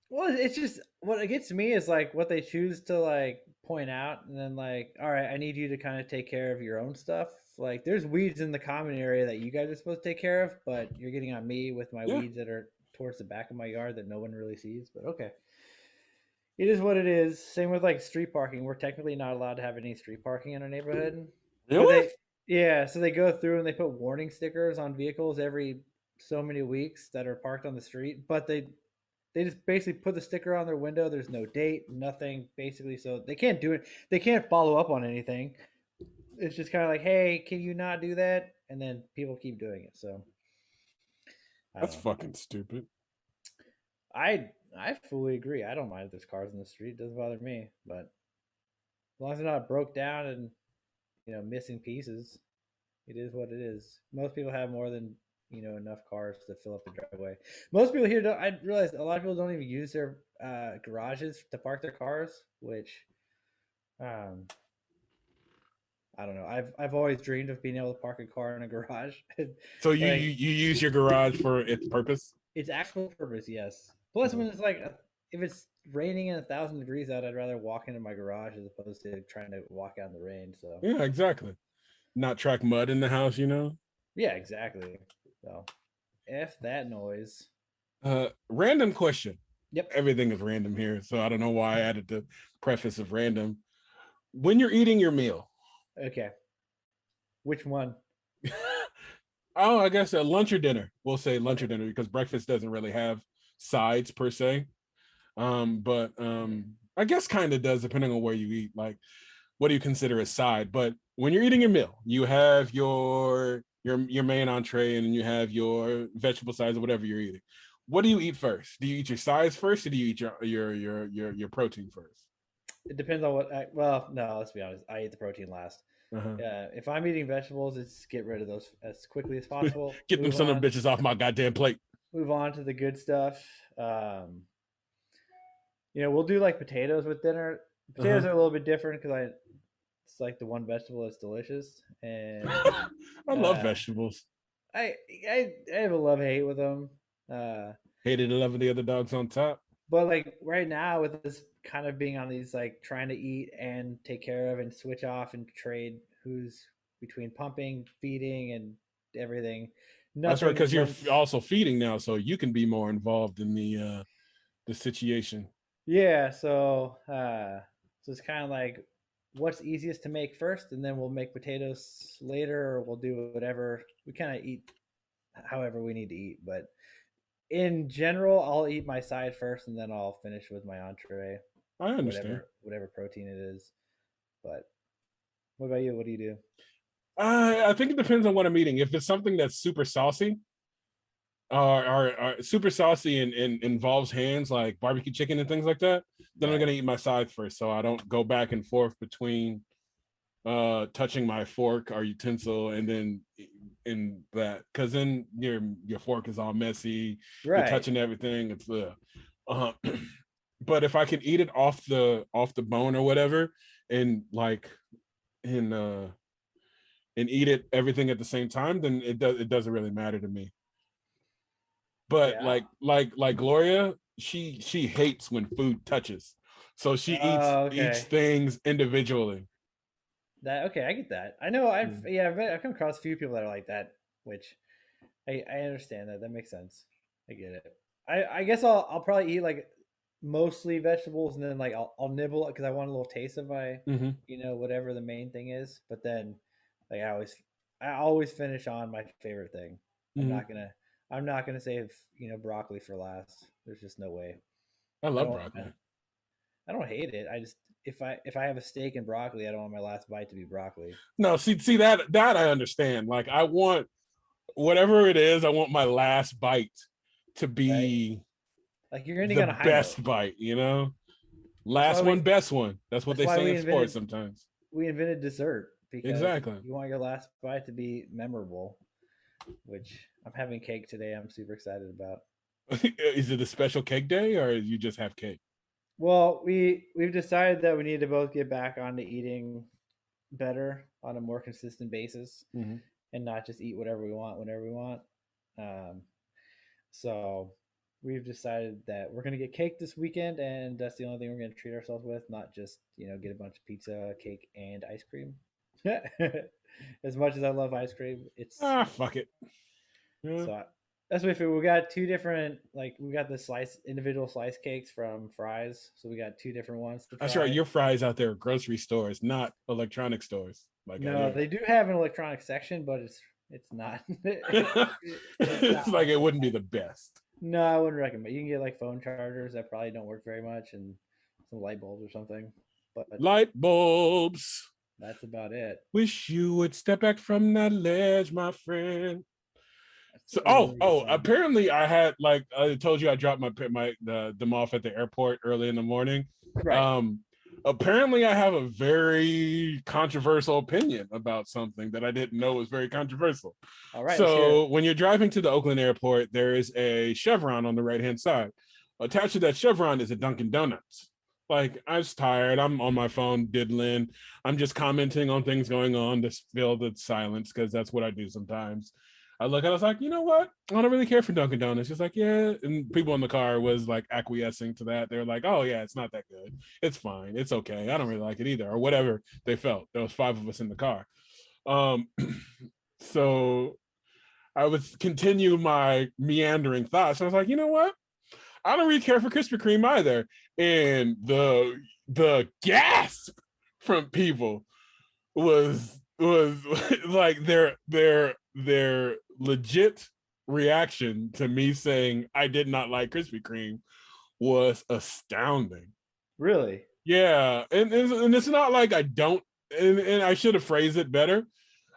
well, it's just what it gets me is like what they choose to like point out, and then like, all right, I need you to kind of take care of your own stuff. Like, there's weeds in the common area that you guys are supposed to take care of, but you're getting on me with my Yeah. weeds that are towards the back of my yard that no one really sees. But okay, it is what it is. Same with like street parking. We're technically not allowed to have any street parking in our neighborhood, but Really? yeah, so they go through and they put warning stickers on vehicles every so many weeks that are parked on the street, but they just basically put the sticker on their window. There's no date, nothing, basically. So they can't do it. They can't follow up on anything. It's just kind of like, hey, can you not do that? And then people keep doing it. So I don't That's know. fucking stupid. I fully agree. I don't mind if there's cars in the street. It doesn't bother me. But as long as they're not broke down and missing pieces, it is what it is. Most people have more than enough cars to fill up the driveway. Most people here don't. I realize a lot of people don't even use their garages to park their cars, which um, I don't know. I've always dreamed of being able to park a car in a garage. So you Like, you use your garage for its purpose? its actual purpose, yes. Plus, Uh-huh. when it's like if it's raining and 1,000 degrees out, I'd rather walk into my garage as opposed to trying to walk out in the rain. So Yeah, exactly. Not track mud in the house, you know? yeah, exactly. So f that noise. Random question. Yep. Everything is random here, so I don't know why I added the preface of random. When you're eating your meal, Okay. Which one? oh, I guess lunch or dinner. We'll say lunch or dinner because breakfast doesn't really have sides per se. But I guess kind of does depending on where you eat. Like, what do you consider a side? But when you're eating your meal, you have your main entree and you have your vegetable sides or whatever you're eating. What do you eat first? Do you eat your sides first, or do you eat your protein first? It depends on what. Well, no. Let's be honest. I eat the protein last. Uh-huh. If I'm eating vegetables, it's get rid of those as quickly as possible. Get them son of bitches off my goddamn plate. Move on to the good stuff. We'll do like potatoes with dinner. Uh-huh. Potatoes are a little bit different because it's like the one vegetable that's delicious, and I love uh, vegetables. I, I have a love hate with them. Uh, Hated the love of the other dogs on top. but like right now with this kind of being on these like trying to eat and take care of and switch off and trade who's between pumping, feeding, and everything. That's right, Nothing because you're runs. also feeding now, so you can be more involved in the situation. Yeah, so it's kind of like what's easiest to make first, and then we'll make potatoes later, or we'll do whatever. We kind of eat however we need to eat, but in general, I'll eat my side first, and then I'll finish with my entree, I understand. whatever protein it is. But what about you? What do you do? I think it depends on what I'm eating. If it's something that's super saucy, or super saucy and involves hands like barbecue chicken and things like that, then I'm Right, gonna eat my sides first, so I don't go back and forth between touching my fork or utensil and then in that because then your fork is all messy, you're right. touching everything. It's uh but if I can eat it off the bone or whatever and like and uh and eat it everything at the same time, then it doesn't really matter to me. But Yeah. like Gloria, she hates when food touches, so she eats Oh, eats okay. things individually. That okay. I get that. I know. Mm. I've come across a few people that are like that, which I understand that. That makes sense. I get it. I guess I'll probably eat like mostly vegetables, and then like I'll nibble because I want a little taste of my Mm-hmm. whatever the main thing is. But then like I always finish on my favorite thing. I'm Mm-hmm. not gonna I'm not gonna save broccoli for last. There's just no way. I I love don't broccoli. I don't hate it. I just if I have a steak and broccoli, I don't want my last bite to be broccoli. No, see that I understand. Like I want whatever it is, I want my last bite to Right? be Like you're ending the on a high note. best bite, you know? That's why Last one, best one. That's what they say in sports sometimes. we invented dessert because Exactly. you want your last bite to be memorable. Which I'm having cake today. I'm super excited about. Is it a special cake day or you just have cake? Well, we've decided that we need to both get back onto eating better on a more consistent basis Mm-hmm. and not just eat whatever we want whenever we want. Um, so we've decided that we're going to get cake this weekend, and that's the only thing we're going to treat ourselves with, not just get a bunch of pizza, cake, and ice cream. As much as I love ice cream, it's Ah, fuck it. Yeah. so that's what we figured. We got two different, like we got the individual slice cakes from Fry's, so we got two different ones to That's right. try. Your fries out there are grocery stores, not electronic stores like out No, here. they do have an electronic section, but it's not. It's It's not like like it that. wouldn't be the best. No, I wouldn't recommend. You can get like phone chargers that probably don't work very much, and some light bulbs or something. But Light bulbs. that's about it. Wish you would step back from that ledge, my friend. That's So, a really good song. apparently I had like I told you I dropped them off at the airport early in the morning. Right. Um, apparently I have a very controversial opinion about something that I didn't know was very controversial. All right, let's hear it. So when you're driving to the Oakland airport, there is a Chevron on the right hand side. Attached to that Chevron is a Dunkin' Donuts. Like I was tired. I'm on my phone diddling. I'm just commenting on things going on to fill the silence because that's what I do sometimes. I look at it, I was like, you know what? I don't really care for Dunkin' Donuts. Just like, yeah. And people in the car was like acquiescing to that. They were like, oh yeah, it's not that good. It's fine. It's okay. I don't really like it either, or whatever they felt. There was 5 of us in the car. Um, so I would continue my meandering thoughts. I was like, you know what? I don't really care for Krispy Kreme either. And the gasp from people was like their legit reaction to me saying I did not like Krispy Kreme was astounding. Really? Yeah, and it's not like I don't, and I should have phrased it better.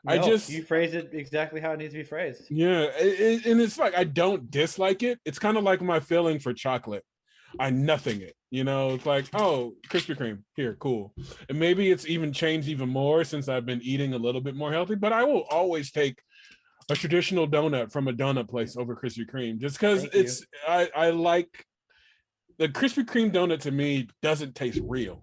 I No, you just phrased it exactly how it needs to be phrased. yeah, and it's like I don't dislike it. It's kind of like my feeling for chocolate. I nothing it. You know, it's like, oh, Krispy Kreme, here, cool. And maybe it's even changed even more since I've been eating a little bit more healthy, but I will always take a traditional donut from a donut place over Krispy Kreme just because Thank you. I like the Krispy Kreme donut to me doesn't taste real.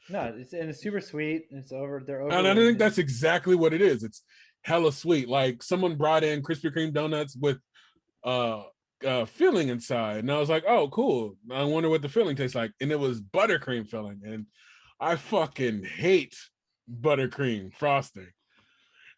No, it's super sweet. And it's over. They're And I think overrated. that's exactly what it is. It's hella sweet. Like someone brought in Krispy Kreme donuts with uh filling inside, and I was like, oh cool, I wonder what the filling tastes like, and it was buttercream filling, and I fucking hate buttercream frosting.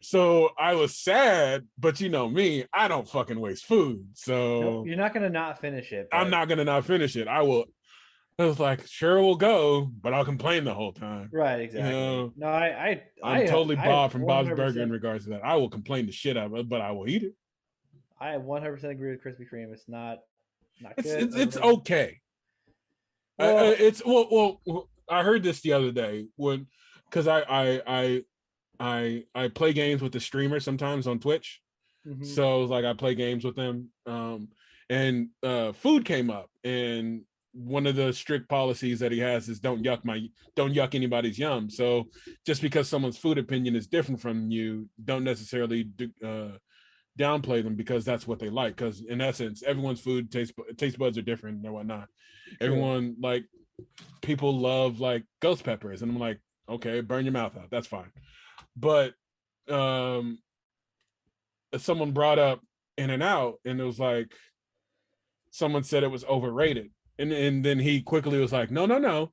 So I was sad, but you know me, I don't fucking waste food, Nope, so you're not gonna not finish it, I'm but not gonna not finish it. I was like, sure, we'll go, but I'll complain the whole time. right, You exactly. know, No, I'm totally I Bob from Bob's Burger in 100% regards to that. I will complain the shit out of it, but I will eat it. I 100% agree with Krispy Kreme. It's not it's good, it's, it's overrated. okay. Well, It's I heard this the other day when because I play games with the streamer sometimes on Twitch. mhm, So like I play games with them. And food came up, and one of the strict policies that he has is don't yuck anybody's yum. So just because someone's food opinion is different from you, don't necessarily downplay them because that's what they like. Because in essence, everyone's food taste buds are different and whatnot. true. Everyone like people love like ghost peppers, and I'm like, okay, burn your mouth out, that's fine. But um someone brought up In and Out, and it was like someone said it was overrated, and then he quickly was like, no,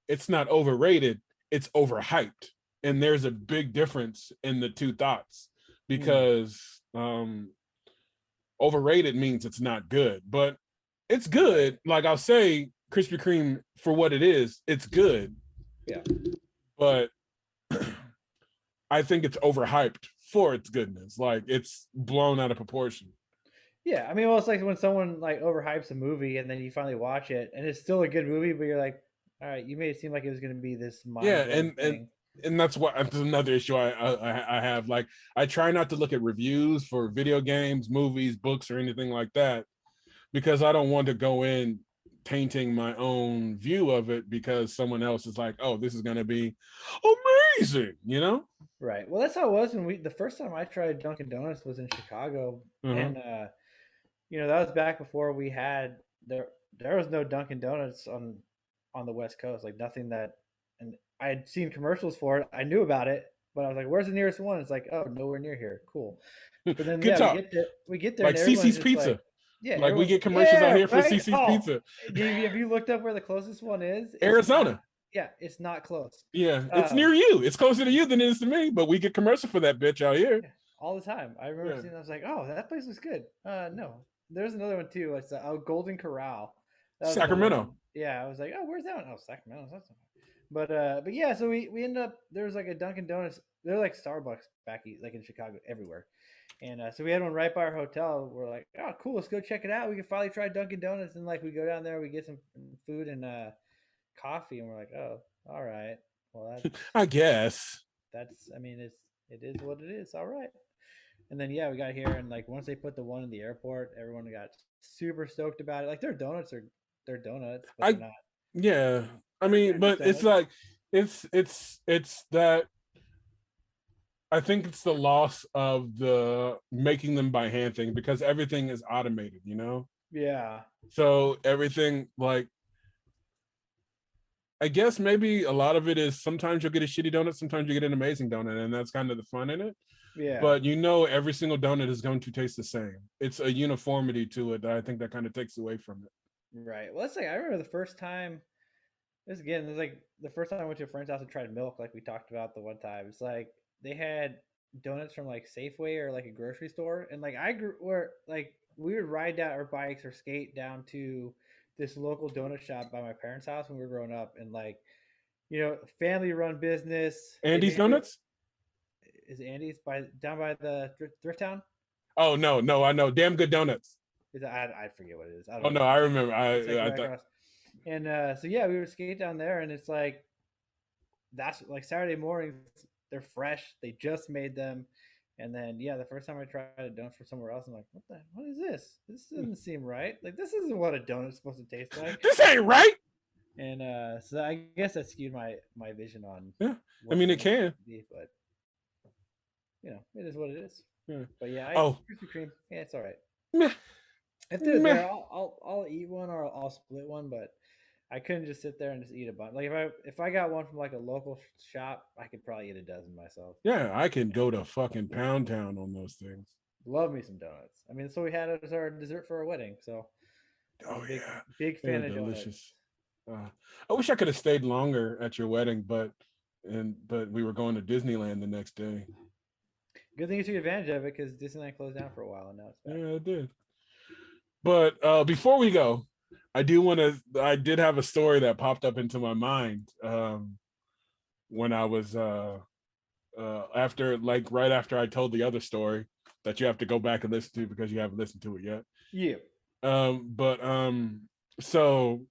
it's not overrated, it's overhyped. And there's a big difference in the two thoughts, Mm, because overrated means it's not good, but it's right. good. Like I'll say Krispy Kreme for what it is, it's good, Yeah. but I think it's overhyped for its goodness. Like it's blown out of proportion. Yeah, I mean, well, it's like when someone like overhypes a movie and then you finally watch it and it's still a good movie, but you're like, all right, you made it seem like it was going to be this Yeah, mind blowing thing. and that's what that's another issue I have. Like, I try not to look at reviews for video games, movies, books, or anything like that, because I don't want to go in tainting my own view of it because someone else is like, oh, this is going to be amazing, you know? Right. Well, that's how it was when the first time I tried Dunkin' Donuts was in Chicago, Uh-huh. and that was back before we had there was no Dunkin' Donuts on the West Coast, like nothing that, and I had seen commercials for it. I knew about it, but I was like, "Where's the nearest one?" It's like, "Oh, nowhere near here." Cool. But then Good yeah, talk. we get there, Like and everyone's Cece's just like, Pizza. yeah, Like, we everyone's get commercials out yeah, here for right. Cece's Oh, Pizza. have you looked up where the closest one is? It's not. Arizona. Yeah, it's not close. Yeah, it's Um, near you. It's closer to you than it is to me, but we get commercial for that bitch out here. Yeah, all the time. I remember Yeah. seeing. I was like, "Oh, that place was good." No, there's another one too. It's Golden Corral. That was the Sacramento. one. Yeah, I was like, "Oh, where's that one?" Oh, Sacramento. That's not. But yeah. So we ended up there was like a Dunkin' Donuts. They're like Starbucks like in Chicago everywhere. And so we had one right by our hotel. We're like, "Oh, cool. Let's go check it out. We can finally try Dunkin' Donuts." And like we go down there, we get some food and coffee, and we're like, "Oh, all right. Well, I guess. that's. I mean, it is what it is. All right." And then yeah, we got here and like once they put the one in the airport, everyone got super stoked about it. Like they're donuts, but they're I not. yeah. I They're mean, just but it's donuts. like it's that I think it's the loss of the making them by hand thing because everything is automated, you know? Yeah, So everything, like, I guess maybe a lot of it is sometimes you'll get a shitty donut, sometimes you get an amazing donut, and that's kind of the fun in it. yeah, But you know, every single donut is going to taste the same. It's a uniformity to it that I think that kind of takes away from it. right. Well, let's say I remember the first time. This is like the first time I went to a friend's house and tried milk, like we talked about the one time. It's like they had donuts from like Safeway or like a grocery store, and like I grew where like we would ride down our bikes or skate down to this local donut shop by my parents' house when we were growing up, and like family run business. They Andy's made real. Donuts? Is Andy's by down by the thrift town? Oh no, I know. Damn good donuts. Is I forget what it is. I don't Oh know. no, I remember. It's like I right thought across. And so yeah, we would skate down there, and it's like that's like Saturday mornings. They're fresh. They just made them. And then yeah, the first time I tried a donut from somewhere else, I'm like, what is this? This doesn't seem right. Like this isn't what a donut's supposed to taste like. this ain't right. And so I guess that skewed my vision on Yeah, I what mean it donuts can. should be, but it is what it is. Yeah. But yeah, I Oh, Krispy Kreme. Yeah, it's all right. meh, If they're meh. there, I'll eat one or I'll split one, but I couldn't just sit there and just eat a bunch. Like if I got one from like a local shop, I could probably eat a dozen myself. Yeah, I can go to fucking Pound Town on those things. Love me some donuts. I mean, that's what we had as our dessert for our wedding. So I'm a Oh big yeah, big they're fan of donuts. delicious. Uh, I wish I could have stayed longer at your wedding, but we were going to Disneyland the next day. Good thing you took advantage of it because Disneyland closed down for a while and now it's back. Yeah, I did. But before we go, I do want to. I did have a story that popped up into my mind when I was after, like, right after I told the other story that you have to go back and listen to because you haven't listened to it yet. Yeah. But so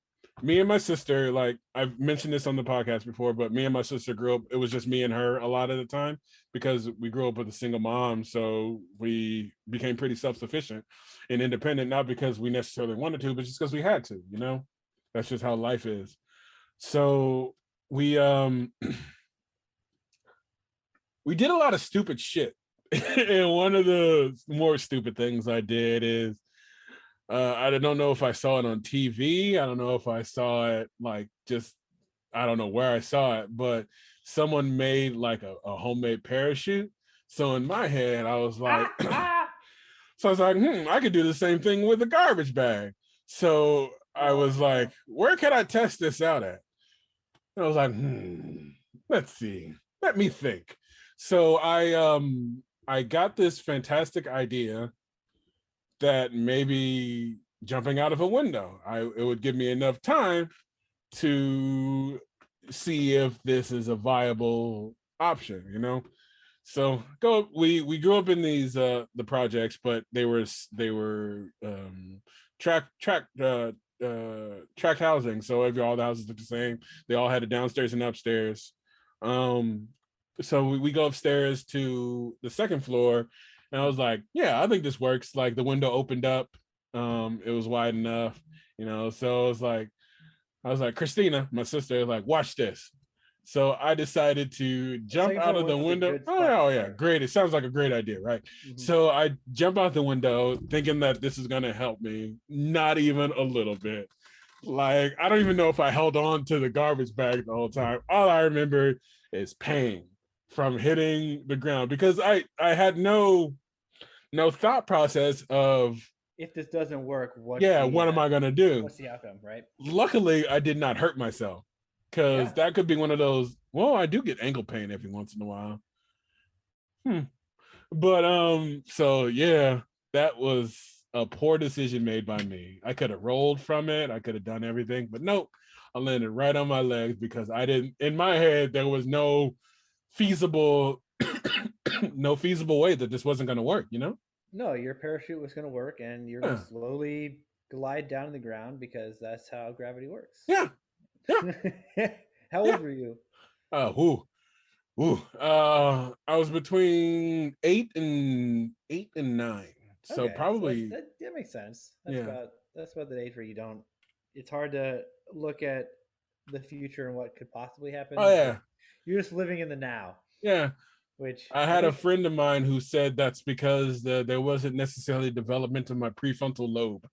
me and my sister, like I've mentioned this on the podcast before, but me and my sister grew up, it was just me and her a lot of the time because we grew up with a single mom. So we became pretty self-sufficient and independent, not because we necessarily wanted to, but just because we had to, you know? That's just how life is. So we we did a lot of stupid shit. And one of the more stupid things I did is I don't know if I saw it on TV. I don't know if I saw it like just, I don't know where I saw it, but someone made like a homemade parachute. So in my head, I was like, Ah ah. so I was like, I could do the same thing with a garbage bag. So I Oh was like, no. where can I test this out at? And I was like, let's see. Let me think. So I got this fantastic idea that maybe jumping out of a window, it would give me enough time to see if this is a viable option, you know? So we grew up in these the projects, but they were tract housing. So all the houses look the same. They all had a downstairs and upstairs. Um, so we go upstairs to the second floor, and I was like, yeah, I think this works. Like the window opened up, it was wide enough, So I was like, Christina, my sister, like, watch this. So I decided to The jump second out floor of the window's a window. good spot to Oh yeah, start. great. It sounds like a great idea, right? Hmm. So I jump out the window thinking that this is gonna help me. Not even a little bit. Like, I don't even know if I held on to the garbage bag the whole time. All I remember is pain from hitting the ground because I had no thought process of, If this doesn't work, yeah, what am I gonna do? what's the outcome, right? Luckily I did not hurt myself, because Yeah. that could be one of those, well, I do get ankle pain every once in a while. Hmm. But so yeah, that was a poor decision made by me. I could have rolled from it, I could have done everything, but nope. I landed right on my legs because I didn't, in my head there was no feasible no feasible way that this wasn't going to work. No, your parachute was going to work, and you're going Yeah. to slowly glide down to the ground because that's how gravity works. Yeah. Yeah. How Yeah. old were you? Whoo. Ooh, I was between 8 and 9, so Okay, so probably, that makes sense. yeah. That's about the age where you don't. It's hard to look at the future and what could possibly Oh happen. yeah, You're just living in the now, yeah. which I I had a think. friend of mine who said that's because there wasn't necessarily development of my prefrontal lobe.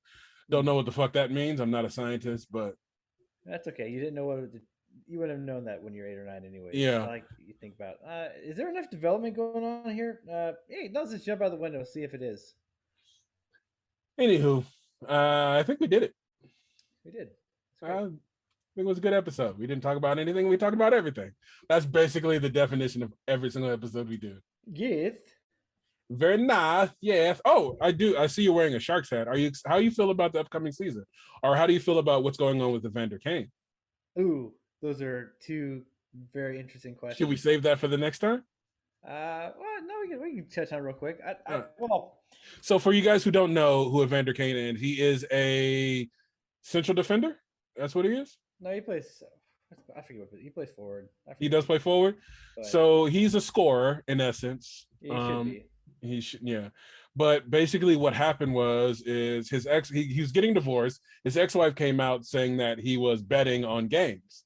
Don't Hmm, know what the fuck that means. I'm not a scientist, but that's okay. You didn't know you would have known that when you're 8 or 9, anyways. It's yeah. not like you think about. Is there enough development going on here? Hey, let's just jump out the window, see if it is. Anywho, I think we did it. We did. It's great. I think it was a good episode. We didn't talk about anything. We talked about everything. That's basically the definition of every single episode we do. Yes. Very nice. Yes. Oh, I do. I see you're wearing a Sharks hat. How you feel about the upcoming season? Or how do you feel about what's going on with Evander Kane? Ooh, those are two very interesting Should we questions. save that for the next time? Well, no, we can touch on it real quick. Uh, Well, so for you guys who don't know who Evander Kane is, he is a central defender. That's what he is. no, he plays. I forget what he plays forward. I He forget does what play forward. but So he's a scorer in essence. he should be. He should, yeah. But basically what happened is his ex, he was getting divorced. His ex-wife came out saying that he was betting on games.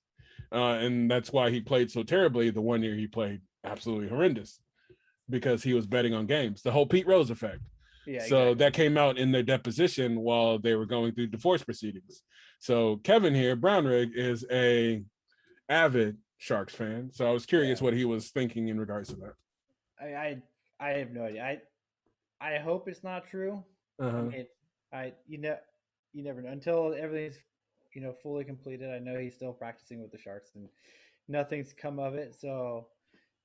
And that's why he played so terribly the one year he played absolutely horrendous, because he was betting on games. The whole Pete Rose effect. Yeah, So exactly. that came out in their deposition while they were going through divorce proceedings. So Kevin here, Brownrigg, is a avid Sharks fan. So I was Yeah, curious what he was thinking in regards to that. I I, I have no idea. I hope it's not true. I Uh-huh. mean, you never know until everything's fully completed. I know he's still practicing with the Sharks, and nothing's come of it. So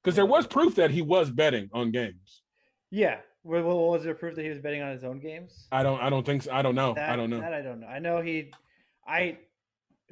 Because there was proof that he was betting on games. yeah. Well, was there proof that he was betting on his own games? I don't think so. I don't know. I That don't know. that I don't know. I know I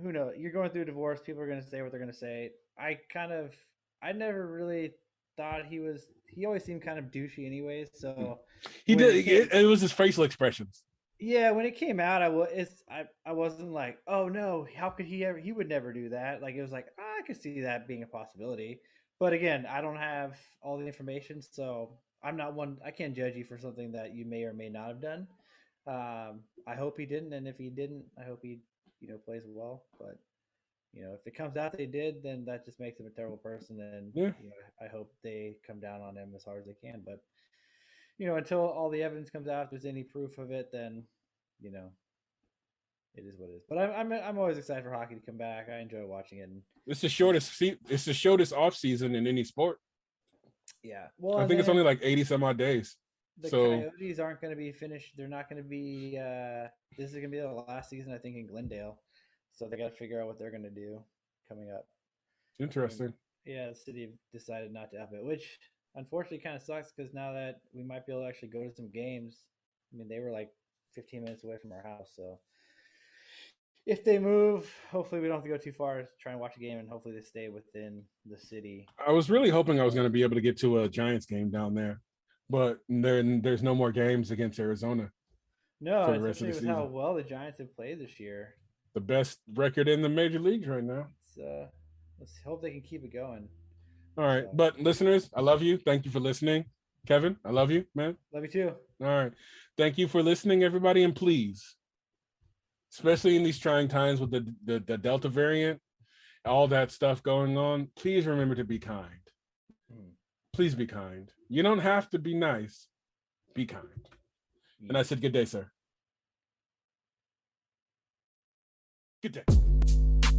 who knows? You're going through a divorce. People are going to say what they're going to say. I never really thought he was. He always seemed kind of douchey, anyways. So He when it did. came, It was his facial expressions. yeah, when it came out, I wasn't like, oh no, how could he ever? He would never do that. Like it was like, I could see that being a possibility. But again, I don't have all the information, so I'm not one. I can't judge you for something that you may or may not have done. I hope he didn't, and if he didn't, I hope he plays well. But if it comes out that he did, then that just makes him a terrible person, and Yeah. I hope they come down on him as hard as they can. But until all the evidence comes out, if there's any proof of it, then you know it is what it is. But I'm always excited for hockey to come back. I enjoy watching it. And It's the shortest. It's the shortest off season in any sport. yeah, well, I and think it's then only like 80 some odd days. the So Coyotes aren't going to be finished. They're not going to be. This is going to be the last season, I think, in Glendale. So they got to figure out what they're going to do coming up. And interesting. yeah, the city decided not to up it, which unfortunately kind of sucks because now that we might be able to actually go to some games. I mean, they were like 15 minutes away from our house, so if they move, hopefully we don't have to go too far to try and watch a game, and hopefully they stay within the city. I was really hoping I was going to be able to get to a Giants game down there, but there's no more games against Arizona No, for the rest of especially the with how season. well the Giants have played this year. The best record in the major leagues right now. Let's hope they can keep it going. All right, So, but listeners, I love you. Thank you for listening. Kevin, I love you, man. love you too. All right. Thank you for listening, everybody. And please, especially in these trying times with the Delta variant, all that stuff going on, please remember to be kind. Please be kind. You don't have to be nice. Be kind. And I said, good day, sir. Good day.